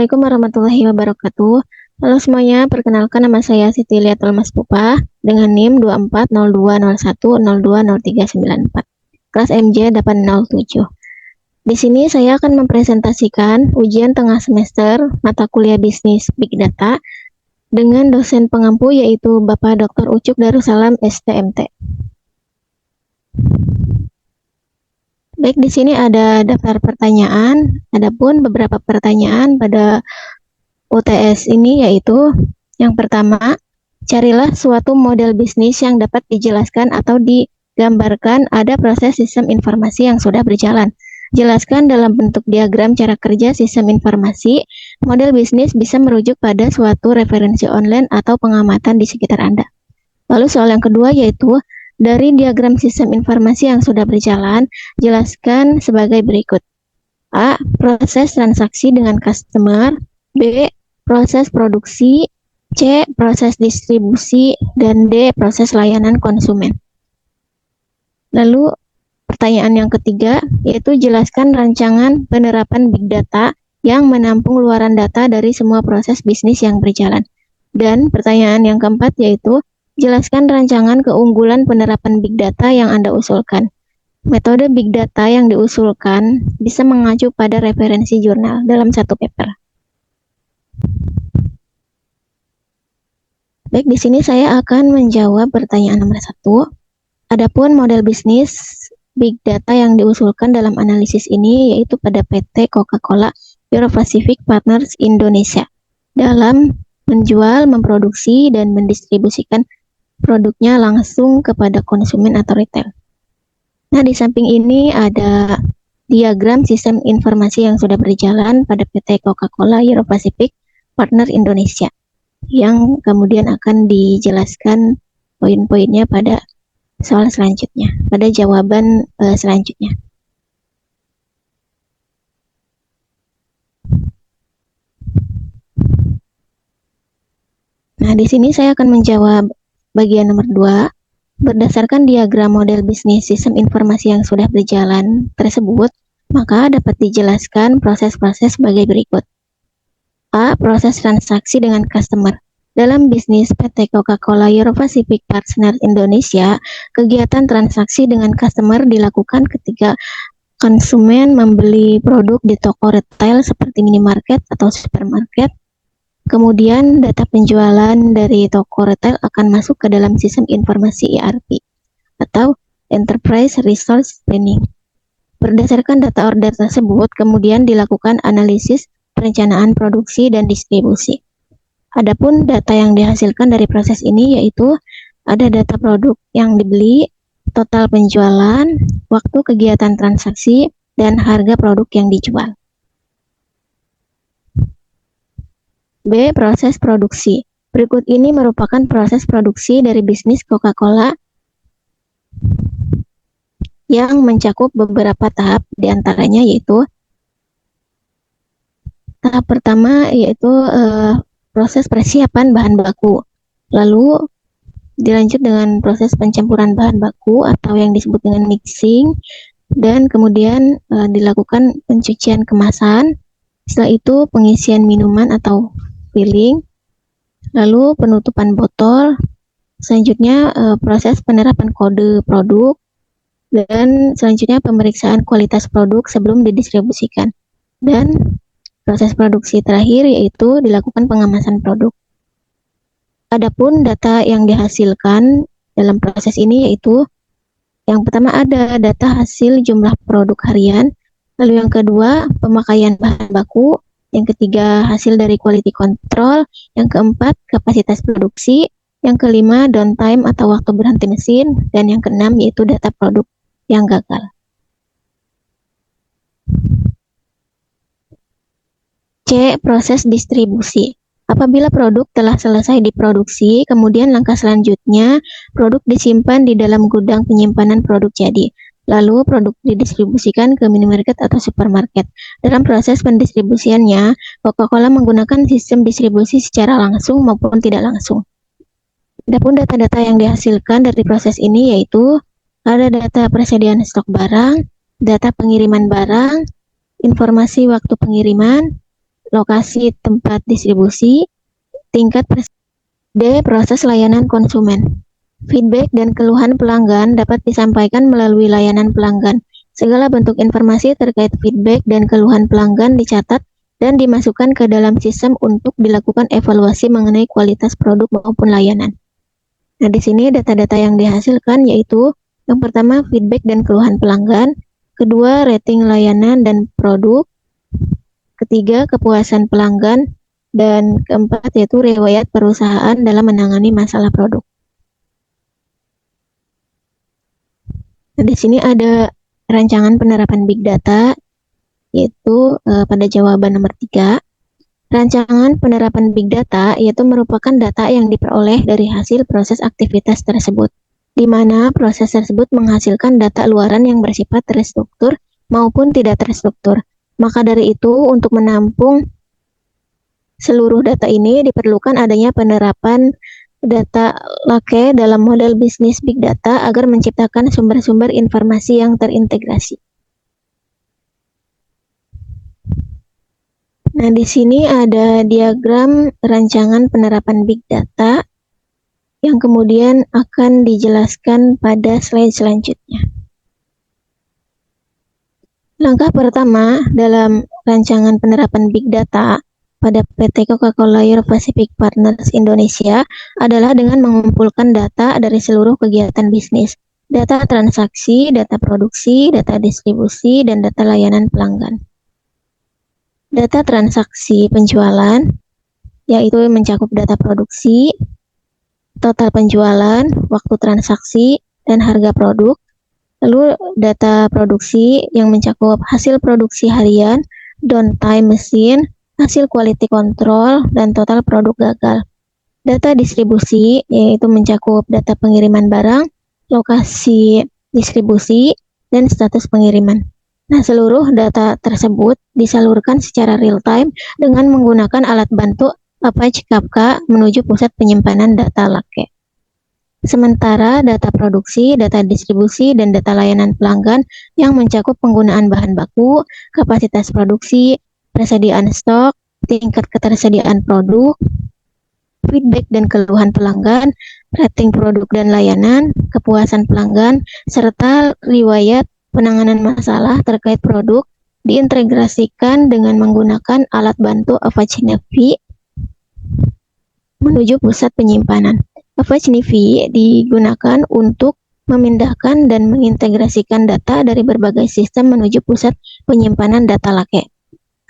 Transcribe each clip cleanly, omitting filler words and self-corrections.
Assalamualaikum warahmatullahi wabarakatuh. Halo semuanya, perkenalkan nama saya Siti Liatul Maspupa dengan NIM 240201020394, kelas MJ 807. Di sini saya akan mempresentasikan ujian tengah semester mata kuliah bisnis Big Data dengan dosen pengampu yaitu Bapak Dr. Ucuk Darussalam STMT. Baik, di sini ada daftar pertanyaan. Adapun beberapa pertanyaan pada UTS ini yaitu yang pertama, carilah suatu model bisnis yang dapat dijelaskan atau digambarkan ada proses sistem informasi yang sudah berjalan. Jelaskan dalam bentuk diagram cara kerja sistem informasi. Model bisnis bisa merujuk pada suatu referensi online atau pengamatan di sekitar Anda. Lalu soal yang kedua yaitu dari diagram sistem informasi yang sudah berjalan, jelaskan sebagai berikut. A. Proses transaksi dengan customer. B. Proses produksi. C. Proses distribusi. Dan D. Proses layanan konsumen. Lalu pertanyaan yang ketiga yaitu jelaskan rancangan penerapan Big Data yang menampung luaran data dari semua proses bisnis yang berjalan. Dan pertanyaan yang keempat yaitu jelaskan rancangan keunggulan penerapan Big Data yang Anda usulkan. Metode Big Data yang diusulkan bisa mengacu pada referensi jurnal dalam satu paper. Baik, di sini saya akan menjawab pertanyaan nomor 1. Adapun model bisnis Big Data yang diusulkan dalam analisis ini yaitu pada PT Coca-Cola Euro-Pacific Partners Indonesia dalam menjual, memproduksi, dan mendistribusikan produknya langsung kepada konsumen atau retail. Nah, di samping ini ada diagram sistem informasi yang sudah berjalan pada PT Coca-Cola Euro-Pacific Partner Indonesia yang kemudian akan dijelaskan poin-poinnya pada soal selanjutnya, pada jawaban selanjutnya. Nah, di sini saya akan menjawab bagian nomor 2, berdasarkan diagram model bisnis sistem informasi yang sudah berjalan tersebut, maka dapat dijelaskan proses-proses sebagai berikut. A. Proses transaksi dengan customer. Dalam bisnis PT Coca-Cola Euro-Pacific Partners Indonesia, kegiatan transaksi dengan customer dilakukan ketika konsumen membeli produk di toko retail seperti minimarket atau supermarket. Kemudian data penjualan dari toko retail akan masuk ke dalam sistem informasi ERP atau Enterprise Resource Planning. Berdasarkan data order tersebut, kemudian dilakukan analisis perencanaan produksi dan distribusi. Adapun data yang dihasilkan dari proses ini yaitu ada data produk yang dibeli, total penjualan, waktu kegiatan transaksi, dan harga produk yang dijual. B. Proses produksi. Berikut ini merupakan proses produksi dari bisnis Coca-Cola yang mencakup beberapa tahap, diantaranya yaitu tahap pertama yaitu proses persiapan bahan baku. Lalu dilanjut dengan proses pencampuran bahan baku atau yang disebut dengan mixing, dan kemudian dilakukan pencucian kemasan. Setelah itu pengisian minuman atau filling, lalu penutupan botol, selanjutnya proses penerapan kode produk, dan selanjutnya pemeriksaan kualitas produk sebelum didistribusikan. Dan proses produksi terakhir yaitu dilakukan pengemasan produk. Adapun data yang dihasilkan dalam proses ini yaitu yang pertama ada data hasil jumlah produk harian, lalu yang kedua pemakaian bahan baku, yang ketiga hasil dari quality control, yang keempat kapasitas produksi, yang kelima downtime atau waktu berhenti mesin, dan yang keenam yaitu data produk yang gagal. C. Proses distribusi. Apabila produk telah selesai diproduksi, kemudian langkah selanjutnya produk disimpan di dalam gudang penyimpanan produk jadi. Lalu produk didistribusikan ke minimarket atau supermarket. Dalam proses pendistribusiannya, Coca-Cola menggunakan sistem distribusi secara langsung maupun tidak langsung. Adapun data-data yang dihasilkan dari proses ini yaitu ada data persediaan stok barang, data pengiriman barang, informasi waktu pengiriman, lokasi tempat distribusi, tingkat D. Proses layanan konsumen. Feedback dan keluhan pelanggan dapat disampaikan melalui layanan pelanggan. Segala bentuk informasi terkait feedback dan keluhan pelanggan dicatat dan dimasukkan ke dalam sistem untuk dilakukan evaluasi mengenai kualitas produk maupun layanan. Nah, di sini data-data yang dihasilkan yaitu yang pertama feedback dan keluhan pelanggan, kedua rating layanan dan produk, ketiga kepuasan pelanggan, dan keempat yaitu riwayat perusahaan dalam menangani masalah produk. Nah, di sini ada rancangan penerapan Big Data, yaitu pada jawaban nomor 3. Rancangan penerapan Big Data yaitu merupakan data yang diperoleh dari hasil proses aktivitas tersebut, di mana proses tersebut menghasilkan data luaran yang bersifat terstruktur maupun tidak terstruktur. Maka dari itu, untuk menampung seluruh data ini diperlukan adanya penerapan data lake dalam model bisnis Big Data agar menciptakan sumber-sumber informasi yang terintegrasi. Nah, di sini ada diagram rancangan penerapan Big Data yang kemudian akan dijelaskan pada slide selanjutnya. Langkah pertama dalam rancangan penerapan Big Data pada PT Coca-Cola Europacific Partners Indonesia adalah dengan mengumpulkan data dari seluruh kegiatan bisnis, data transaksi, data produksi, data distribusi, dan data layanan pelanggan. Data transaksi penjualan, yaitu mencakup data produksi, total penjualan, waktu transaksi, dan harga produk. Lalu data produksi yang mencakup hasil produksi harian, downtime mesin, hasil quality control, dan total produk gagal. Data distribusi yaitu mencakup data pengiriman barang, lokasi distribusi, dan status pengiriman. Nah, seluruh data tersebut disalurkan secara real-time dengan menggunakan alat bantu Apache Kafka menuju pusat penyimpanan data lake. Sementara data produksi, data distribusi, dan data layanan pelanggan yang mencakup penggunaan bahan baku, kapasitas produksi, persediaan stok, tingkat ketersediaan produk, feedback dan keluhan pelanggan, rating produk dan layanan, kepuasan pelanggan, serta riwayat penanganan masalah terkait produk diintegrasikan dengan menggunakan alat bantu Apache Navi menuju pusat penyimpanan. Apache Navi digunakan untuk memindahkan dan mengintegrasikan data dari berbagai sistem menuju pusat penyimpanan data lake.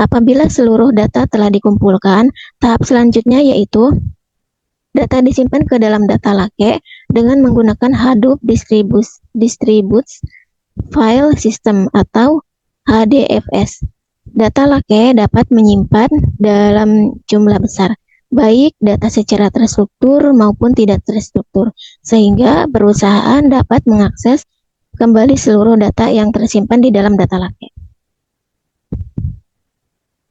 Apabila seluruh data telah dikumpulkan, tahap selanjutnya yaitu data disimpan ke dalam data lake dengan menggunakan Hadoop Distributed File System atau HDFS. Data lake dapat menyimpan dalam jumlah besar, baik data secara terstruktur maupun tidak terstruktur, sehingga perusahaan dapat mengakses kembali seluruh data yang tersimpan di dalam data lake.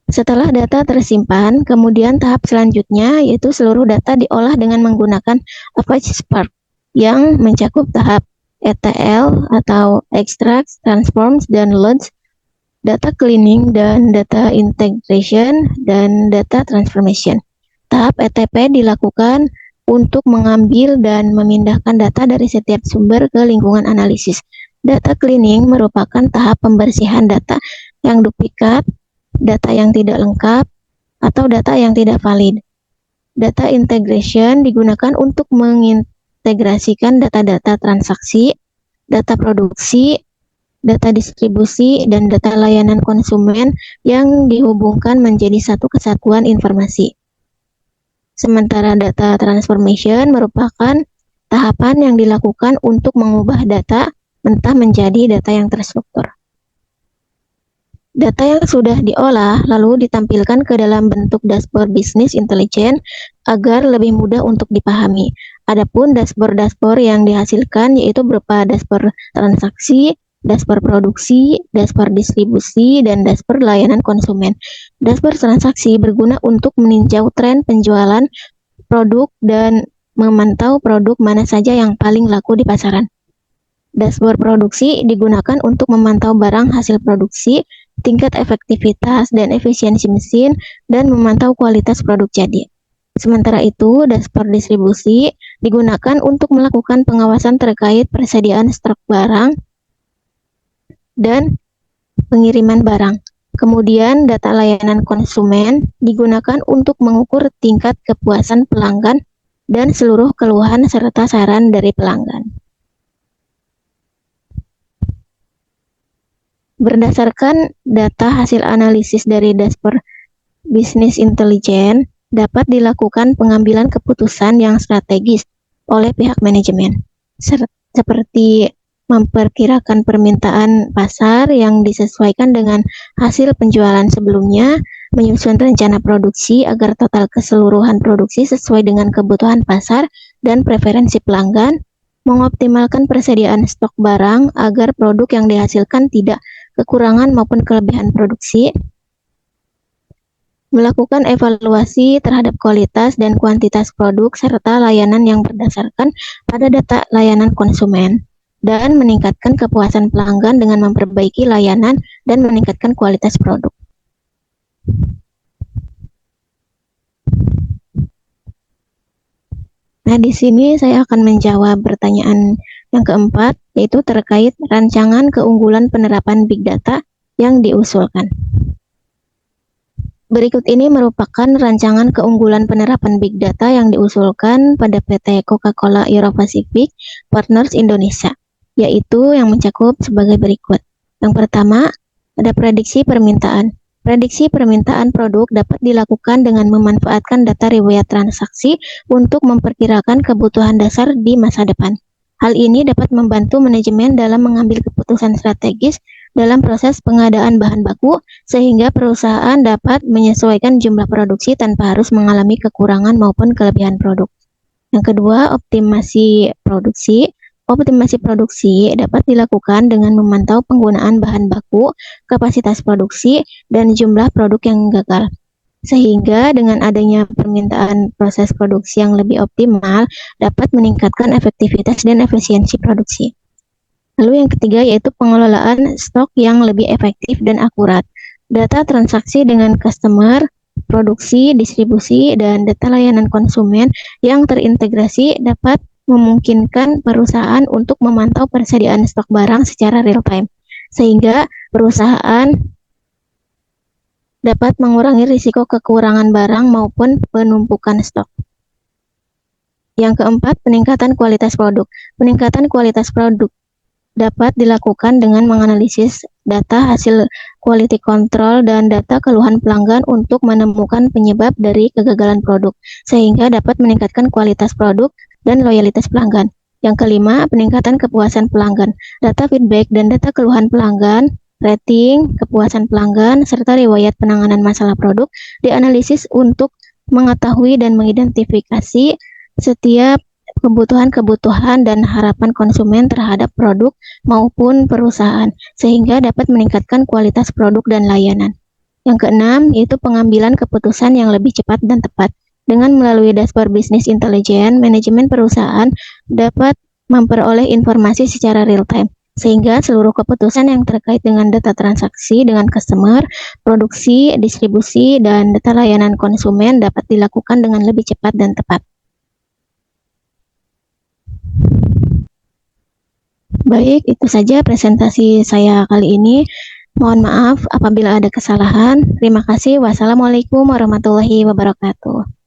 Setelah data tersimpan, kemudian tahap selanjutnya yaitu seluruh data diolah dengan menggunakan Apache Spark yang mencakup tahap ETL atau Extract, Transforms, dan Loads, data cleaning dan data integration, dan data transformation. Tahap ETP dilakukan untuk mengambil dan memindahkan data dari setiap sumber ke lingkungan analisis. Data cleaning merupakan tahap pembersihan data yang duplikat, data yang tidak lengkap, atau data yang tidak valid. Data integration digunakan untuk mengintegrasikan data-data transaksi, data produksi, data distribusi, dan data layanan konsumen yang dihubungkan menjadi satu kesatuan informasi. Sementara data transformation merupakan tahapan yang dilakukan untuk mengubah data mentah menjadi data yang terstruktur. Data yang sudah diolah lalu ditampilkan ke dalam bentuk dashboard business intelligence agar lebih mudah untuk dipahami. Adapun dashboard yang dihasilkan yaitu berupa dashboard transaksi, dashboard produksi, dashboard distribusi, dan dashboard layanan konsumen. Dashboard transaksi berguna untuk meninjau tren penjualan produk dan memantau produk mana saja yang paling laku di pasaran. Dashboard produksi digunakan untuk memantau barang hasil produksi tingkat efektivitas dan efisiensi mesin, dan memantau kualitas produk jadi. Sementara itu, dashboard distribusi digunakan untuk melakukan pengawasan terkait persediaan stok barang dan pengiriman barang. Kemudian, data layanan konsumen digunakan untuk mengukur tingkat kepuasan pelanggan dan seluruh keluhan serta saran dari pelanggan. Berdasarkan data hasil analisis dari dashboard Business Intelligence, dapat dilakukan pengambilan keputusan yang strategis oleh pihak manajemen, seperti memperkirakan permintaan pasar yang disesuaikan dengan hasil penjualan sebelumnya, menyusun rencana produksi agar total keseluruhan produksi sesuai dengan kebutuhan pasar dan preferensi pelanggan, mengoptimalkan persediaan stok barang agar produk yang dihasilkan tidak kekurangan maupun kelebihan produksi, melakukan evaluasi terhadap kualitas dan kuantitas produk serta layanan yang berdasarkan pada data layanan konsumen, dan meningkatkan kepuasan pelanggan dengan memperbaiki layanan dan meningkatkan kualitas produk. Nah, di sini saya akan menjawab pertanyaan yang keempat, yaitu terkait rancangan keunggulan penerapan Big Data yang diusulkan. Berikut ini merupakan rancangan keunggulan penerapan Big Data yang diusulkan pada PT Coca-Cola Euro-Pacific Partners Indonesia, yaitu yang mencakup sebagai berikut. Yang pertama, ada prediksi permintaan. Prediksi permintaan produk dapat dilakukan dengan memanfaatkan data riwayat transaksi untuk memperkirakan kebutuhan dasar di masa depan. Hal ini dapat membantu manajemen dalam mengambil keputusan strategis dalam proses pengadaan bahan baku, sehingga perusahaan dapat menyesuaikan jumlah produksi tanpa harus mengalami kekurangan maupun kelebihan produk. Yang kedua, optimasi produksi. Optimasi produksi dapat dilakukan dengan memantau penggunaan bahan baku, kapasitas produksi, dan jumlah produk yang gagal. Sehingga dengan adanya permintaan proses produksi yang lebih optimal, dapat meningkatkan efektivitas dan efisiensi produksi. Lalu yang ketiga yaitu pengelolaan stok yang lebih efektif dan akurat. Data transaksi dengan customer, produksi, distribusi, dan data layanan konsumen yang terintegrasi dapat memungkinkan perusahaan untuk memantau persediaan stok barang secara real time, sehingga perusahaan dapat mengurangi risiko kekurangan barang maupun penumpukan stok. Yang keempat, peningkatan kualitas produk. Peningkatan kualitas produk dapat dilakukan dengan menganalisis data hasil quality control dan data keluhan pelanggan untuk menemukan penyebab dari kegagalan produk, sehingga dapat meningkatkan kualitas produk dan loyalitas pelanggan. Yang kelima, peningkatan kepuasan pelanggan. Data feedback dan data keluhan pelanggan, rating, kepuasan pelanggan, serta riwayat penanganan masalah produk dianalisis untuk mengetahui dan mengidentifikasi setiap kebutuhan dan harapan konsumen terhadap produk maupun perusahaan, sehingga dapat meningkatkan kualitas produk dan layanan. Yang keenam, yaitu pengambilan keputusan yang lebih cepat dan tepat. Dengan melalui dashboard Business Intelligence, manajemen perusahaan dapat memperoleh informasi secara real time, sehingga seluruh keputusan yang terkait dengan data transaksi dengan customer, produksi, distribusi, dan data layanan konsumen dapat dilakukan dengan lebih cepat dan tepat. Baik, itu saja presentasi saya kali ini. Mohon maaf apabila ada kesalahan. Terima kasih. Wassalamualaikum warahmatullahi wabarakatuh.